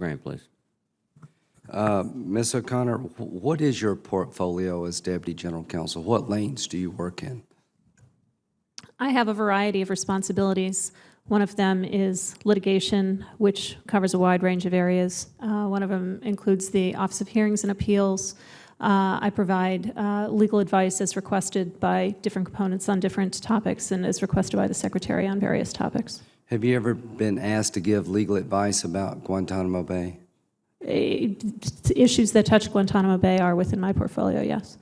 Graham, please. Ms. O'Connor, what is your portfolio as Deputy General Counsel? What lanes do you work in? I have a variety of responsibilities. One of them is litigation, which covers a wide range of areas. One of them includes the Office of Hearings and Appeals. I provide legal advice as requested by different components on different topics and as requested by the Secretary on various topics. Have you ever been asked to give legal advice about Guantanamo Bay? Issues that touch Guantanamo Bay are within my portfolio, yes.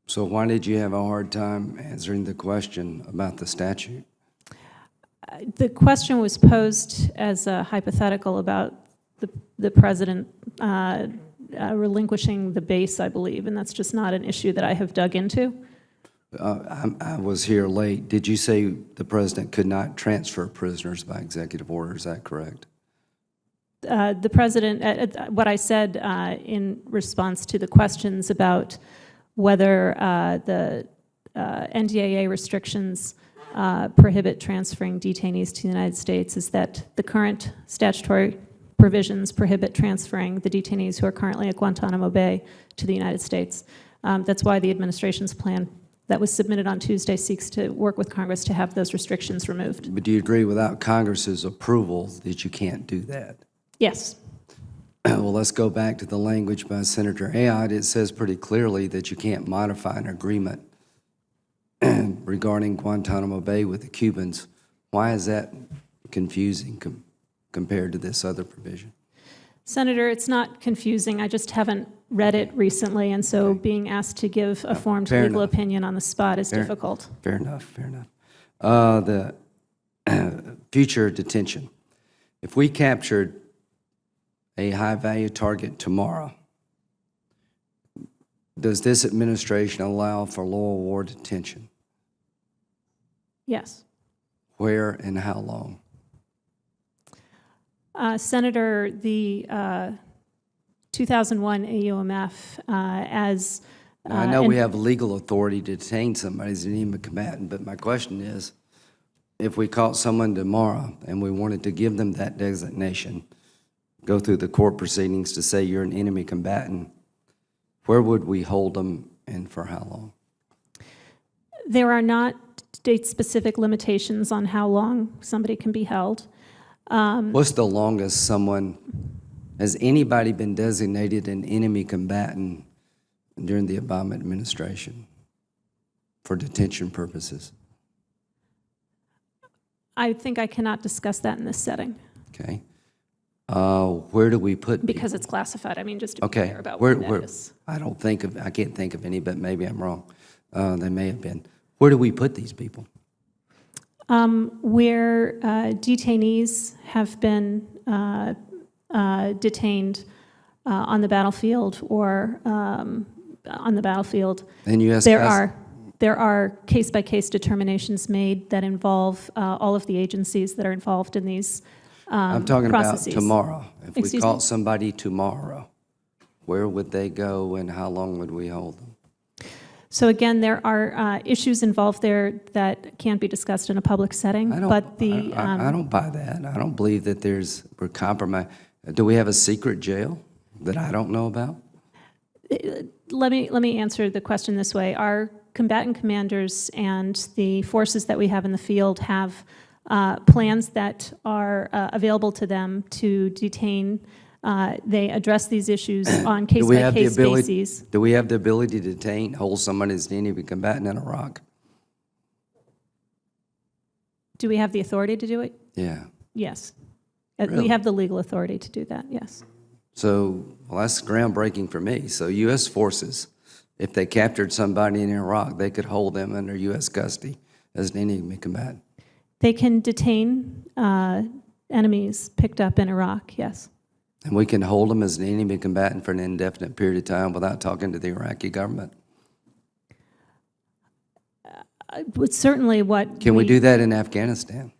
So why did you have a hard time answering the question about the statute? The question was posed as a hypothetical about the president relinquishing the base, I believe, and that's just not an issue that I have dug into. I was here late. Did you say the president could not transfer prisoners by executive order? Is that correct? The president, what I said in response to the questions about whether the NDAA restrictions prohibit transferring detainees to the United States is that the current statutory provisions prohibit transferring the detainees who are currently at Guantanamo Bay to the United States. That's why the administration's plan that was submitted on Tuesday seeks to work with Congress to have those restrictions removed. But do you agree without Congress's approval that you can't do that? Yes. Well, let's go back to the language by Senator Ayotte. It says pretty clearly that you can't modify an agreement regarding Guantanamo Bay with the Cubans. Why is that confusing compared to this other provision? Senator, it's not confusing. I just haven't read it recently, and so being asked to give a formed legal opinion on the spot is difficult. Fair enough, fair enough. The future detention. If we captured a high-value target tomorrow, does this administration allow for low war detention? Yes. Where and how long? Senator, the 2001 AUMF, as now, I know we have legal authority to detain somebody as an enemy combatant, but my question is, if we caught someone tomorrow and we wanted to give them that designation, go through the court proceedings to say you're an enemy combatant, where would we hold them and for how long? There are not state-specific limitations on how long somebody can be held. What's the longest someone, has anybody been designated an enemy combatant during the Obama administration for detention purposes? I think I cannot discuss that in this setting. Okay. Where do we put because people? it's classified. I mean, just to be Okay. clear about what that is. I can't think of any, but maybe I'm wrong. They may have been. Where do we put these people? Where detainees have been detained on the battlefield or on the battlefield, And U.S. there are case-by-case determinations made that involve all of the agencies that are involved in these I'm talking processes. about tomorrow. If we Excuse caught me? somebody tomorrow, where would they go and how long would we hold them? So again, there are issues involved there that can't be discussed in a public setting, I don't buy that. I don't believe that we're compromised. Do we have a secret jail that I don't know about? Let me answer the question this way. Our combatant commanders and the forces that we have in the field have plans that are available to them to detain. They address these issues on case-by-case basis. Do we have the ability to detain, hold someone as an enemy combatant in Iraq? Do we have the authority to do it? Yeah. Yes. Really? We have the legal authority to do that, yes. So, well, that's groundbreaking for me. So U.S. forces, if they captured somebody in Iraq, they could hold them under U.S. custody as an enemy combatant. They can detain enemies picked up in Iraq, yes. And we can hold them as an enemy combatant for an indefinite period of time without talking to the Iraqi government. It's certainly what Can we do that in Afghanistan?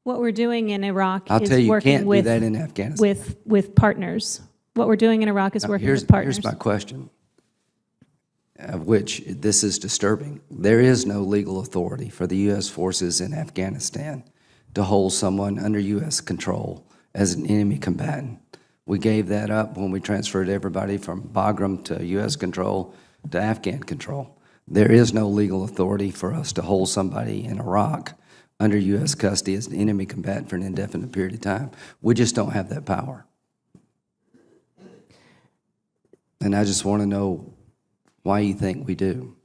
What we're doing in Iraq I'll is tell you, you working can't do that in Afghanistan. with partners. What we're doing in Iraq is working with partners. Here's my question, of which this is disturbing. There is no legal authority for the U.S. forces in Afghanistan to hold someone under U.S. control as an enemy combatant. We gave that up when we transferred everybody from Bagram to U.S. control to Afghan control. There is no legal authority for us to hold somebody in Iraq under U.S. custody as an enemy combatant for an indefinite period of time. We just don't have that power. And I just want to know why you think we do.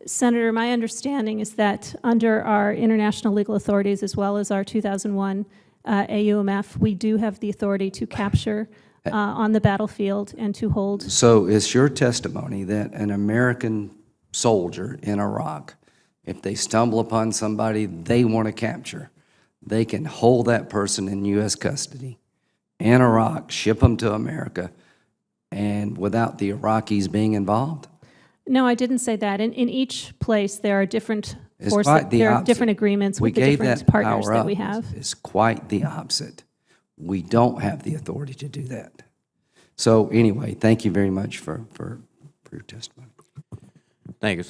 Senator, my understanding is that under our international legal authorities, as well as our 2001 AUMF, we do have the authority to capture on the battlefield and to hold. So it's your testimony that an American soldier in Iraq, if they stumble upon somebody they want to capture, they can hold that person in U.S. custody in Iraq, ship them to America, and without the Iraqis being involved? No, I didn't say that. In each place, there are different It's forces, quite the there are opposite. different agreements with the gave different that partners power that up. we have. It's quite the opposite. We don't have the authority to do that. So anyway, thank you very much for your testimony. Thank you,